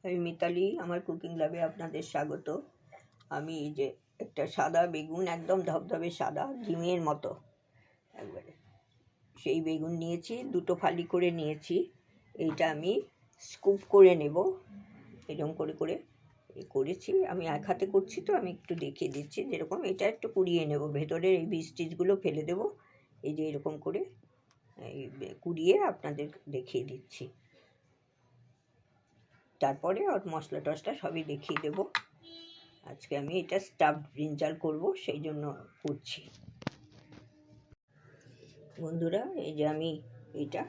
আমি মিতালি, আমার কুকিং ল্যাবে আপনাদের স্বাগত। আমি এই যে একটা সাদা বেগুন, একদম ধবধবে সাদা ডিমের মতো একবারে, সেই বেগুন নিয়েছি, দুটো ফালি করে নিয়েছি। এইটা আমি স্কুপ করে নেব, এরকম করে করে করেছি। আমি এক হাতে করছি তো আমি একটু দেখিয়ে দিচ্ছি। যেরকম এটা একটু কুড়িয়ে নেব, ভেতরের এই বীজ টিজগুলো ফেলে দেবো। এই যে এরকম করে এই কুড়িয়ে আপনাদের দেখিয়ে দিচ্ছি। তারপরে ওর মশলা টশলা সবই দেখিয়ে দেবো। আজকে আমি এটা স্টাফড ব্রিঞ্জাল করব, সেই জন্য করছি। বন্ধুরা, এই যে আমি এটা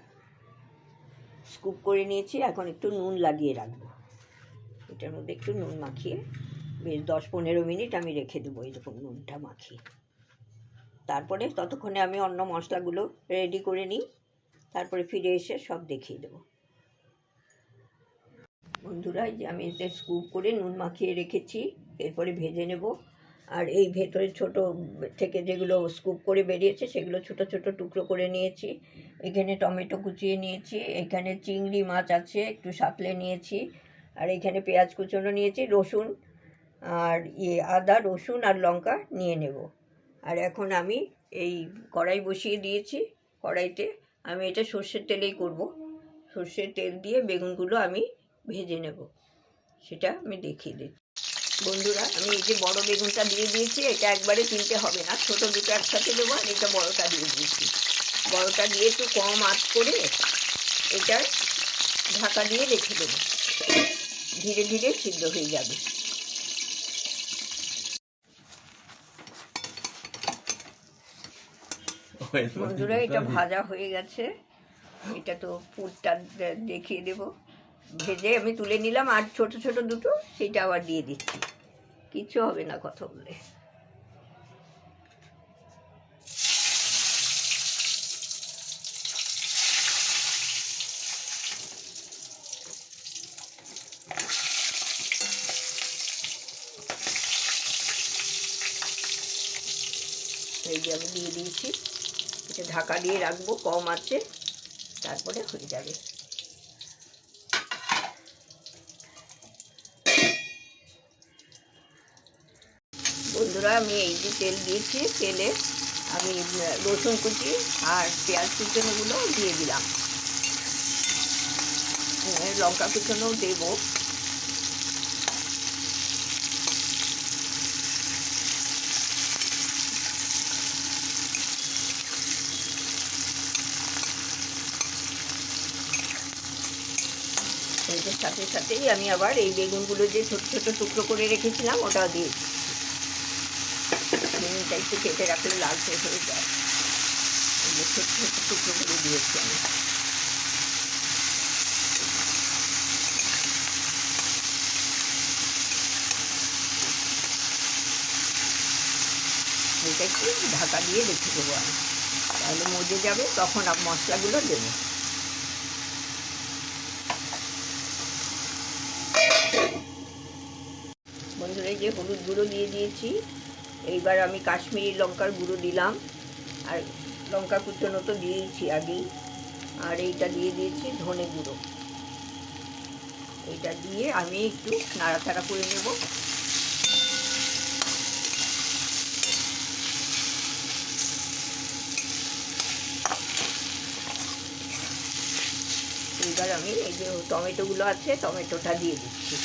স্কুপ করে নিয়েছি। এখন একটু নুন লাগিয়ে রাখবো, এটার মধ্যে একটু নুন মাখিয়ে বেশ 10-15 মিনিট আমি রেখে দেবো এরকম নুনটা মাখিয়ে। তারপরে ততক্ষণে আমি অন্য মশলাগুলো রেডি করে নিই, তারপরে ফিরে এসে সব দেখিয়ে দেবো। বন্ধুরা, এই যে আমি এতে স্কুপ করে নুন মাখিয়ে রেখেছি, এরপরে ভেজে নেব। আর এই ভেতরে ছোট থেকে যেগুলো স্কুপ করে বেরিয়েছে সেগুলো ছোট ছোট টুকরো করে নিয়েছি। এখানে টমেটো কুচিয়ে নিয়েছি, এখানে চিংড়ি মাছ আছে একটু সাঁতলে নিয়েছি, আর এখানে পেঁয়াজ কুচোনো নিয়েছি, রসুন আর আদা রসুন আর লঙ্কা নিয়ে নেব। আর এখন আমি এই কড়াই বসিয়ে দিয়েছি। কড়াইতে আমি এটা সর্ষের তেলেই করব। সর্ষের তেল দিয়ে বেগুনগুলো আমি ভেজে নেব, সেটা আমি দেখিয়ে দিচ্ছি। বন্ধুরা, আমি এই যে বড় বেগুনটা দিয়ে দিয়েছি, এটা একবারে কিনতে হবে না, ছোট দুটো একসাথে দেবো। আর এটা বড়টা দিয়ে দিয়েছি। বড়টা দিয়ে একটু কম আঁচ করে এটা ঢাকা দিয়ে রেখে দেবো, ধীরে ধীরে সিদ্ধ হয়ে যাবে। বন্ধুরা, এটা ভাজা হয়ে গেছে। এটা তো পুরটা দেখিয়ে দেব। ভেজে আমি তুলে নিলাম, আর ছোট ছোট দুটো সেটা আবার দিয়ে দিচ্ছি। কিচ্ছু হবে না কথা বলে। এই যে আমি দিয়ে দিয়েছি, এটা ঢাকা দিয়ে রাখবো কম আছে, তারপরে হয়ে যাবে। বন্ধুরা, আমি এই যে তেল দিয়েছি, তেলে আমি রসুন কুচি আর পেঁয়াজ কুচনোগুলো দিয়ে দিলাম, লঙ্কা কুচনোও দেবো। এর সাথে সাথেই আমি আবার এই বেগুনগুলো যে ছোট ছোট টুকরো করে রেখেছিলাম ওটাও দিয়েছি। বেগুনটা একটু কেটে রাখলে লালচে হয়ে যায়, ছোট ছোট টুকরো করে দিয়েছি আমি। এটা একটু ঢাকা দিয়ে রেখে দেবো আমি, তাহলে মজে যাবে, তখন মশলাগুলো দেবো। বন্ধুরা, এই যে হলুদ গুঁড়ো দিয়ে দিয়েছি, এইবার আমি কাশ্মীরি লঙ্কার গুঁড়ো দিলাম, আর লঙ্কা কুচনো তো দিয়েছি আগেই। আর এইটা দিয়ে দিয়েছি ধনে গুঁড়ো। এইটা দিয়ে আমি একটু নাড়াচাড়া করে নেব। এইবার আমি এই যে টমেটোগুলো আছে টমেটোটা দিয়ে দিচ্ছি।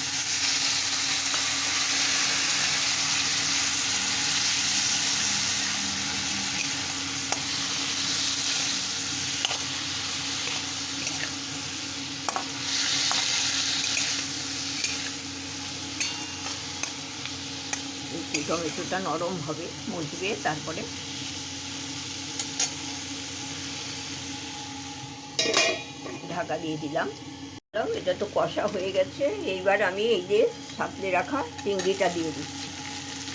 টমেটোটা নরম হবে, মজবে, তারপরে ঢাকা দিয়ে দিলাম। এটা তো কষা হয়ে গেছে। এইবার আমি এই যে সাঁতলে রাখা চিংড়িটা দিয়ে দিচ্ছি।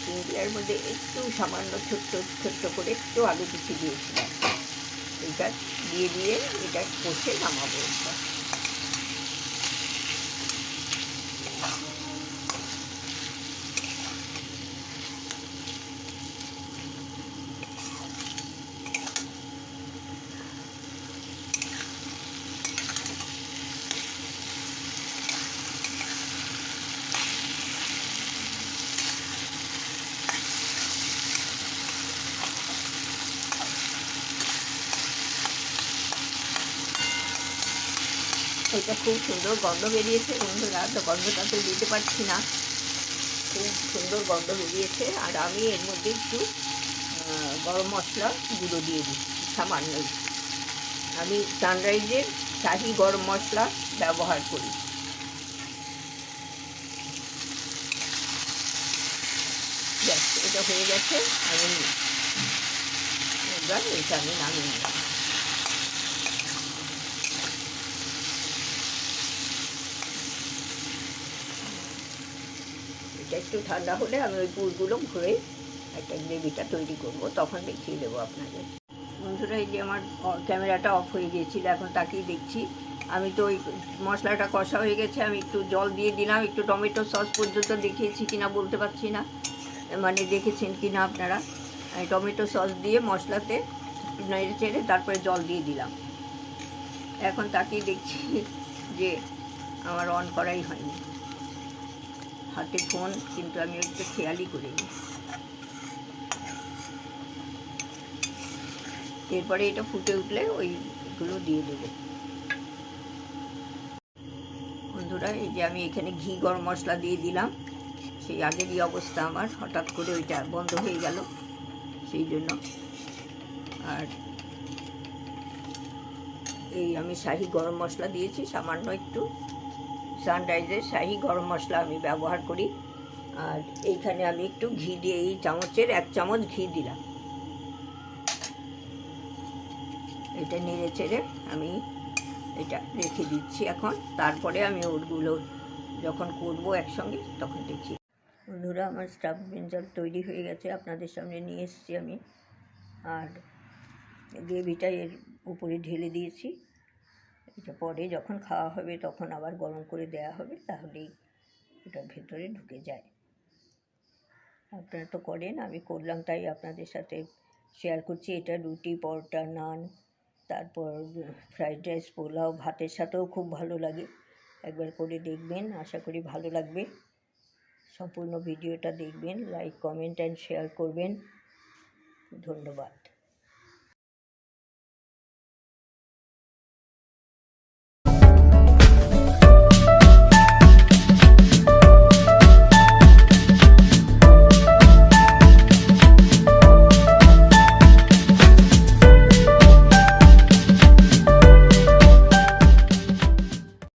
চিংড়ির মধ্যে একটু সামান্য ছোট্ট ছোট্ট করে একটু আলু কুচি দিয়েছিলাম। এটা দিয়ে এটা কষে নামাবো। এটা খুব সুন্দর গন্ধ বেরিয়েছে বন্ধুরা, তো গন্ধটা তো দিতে পারছি না, খুব সুন্দর গন্ধ বেরিয়েছে। আর আমি এর মধ্যে একটু গরম মশলা গুঁড়ো দিয়ে দিচ্ছি সামান্য। আমি সানরাইজের শাহি গরম মশলা ব্যবহার করি। ব্যাস, এটা হয়ে গেছে। আমি এবার এটা আমি নামিয়ে নিলাম। এটা একটু ঠান্ডা হলে আমি ওই পুরগুলো ভরে একটা গ্রেভিটা তৈরি করব, তখন দেখিয়ে দেবো আপনাদের। বন্ধুরা, এই যে আমার ক্যামেরাটা অফ হয়ে গিয়েছিল, এখন তাকিয়ে দেখছি। আমি তো ওই মশলাটা কষা হয়ে গেছে, আমি একটু জল দিয়ে দিলাম, একটু টমেটো সস পর্যন্ত দেখিয়েছি কিনা বলতে পারছি না, মানে দেখেছেন কিনা আপনারা। আমি টমেটো সস দিয়ে মশলাতে নেড়ে চেড়ে তারপরে জল দিয়ে দিলাম। এখন তাকিয়ে দেখছি যে আমার অন করাই হয়নি, হাতে ফোন, কিন্তু আমি একটু খেয়ালই করিনি। এরপরে এটা ফুটে উঠলে ওইগুলো দিয়ে দেবো। বন্ধুরা, এই যে আমি এখানে ঘি গরম মশলা দিয়ে দিলাম। সেই আগেরই অবস্থা, আমার হঠাৎ করে ওইটা বন্ধ হয়ে গেল, সেই জন্য। আর এই আমি শাহি গরম মশলা দিয়েছি সামান্য একটু, সানরাইজের শাহি গরম মশলা আমি ব্যবহার করি। আর এইখানে আমি একটু ঘি দিয়ে, এই চামচের 1 চামচ ঘি দিলাম। এটা নেড়ে চেড়ে আমি এটা রেখে দিচ্ছি এখন। তারপরে আমি ওরগুলো যখন করবো একসঙ্গে তখন দেখি। বন্ধুরা, আমার স্টাফ ব্রিঞ্জাল তৈরি হয়ে গেছে, আপনাদের সামনে নিয়ে এসেছি আমি। আর গ্রেভিটা এর উপরে ঢেলে দিয়েছি। এটা পরে যখন খাওয়া হবে তখন আবার গরম করে দেওয়া হবে, তাহলেই এটা ভেতরে ঢুকে যায়। আপনারা তো করেন, আমি করলাম তাই আপনাদের সাথে শেয়ার করছি। এটা রুটি, পরোটা, নান, তারপর ফ্রাইড রাইস, পোলাও, ভাতের সাথেও খুব ভালো লাগে। একবার করে দেখবেন, আশা করি ভালো লাগবে। সম্পূর্ণ ভিডিওটা দেখবেন, লাইক, কমেন্ট অ্যান্ড শেয়ার করবেন। ধন্যবাদ।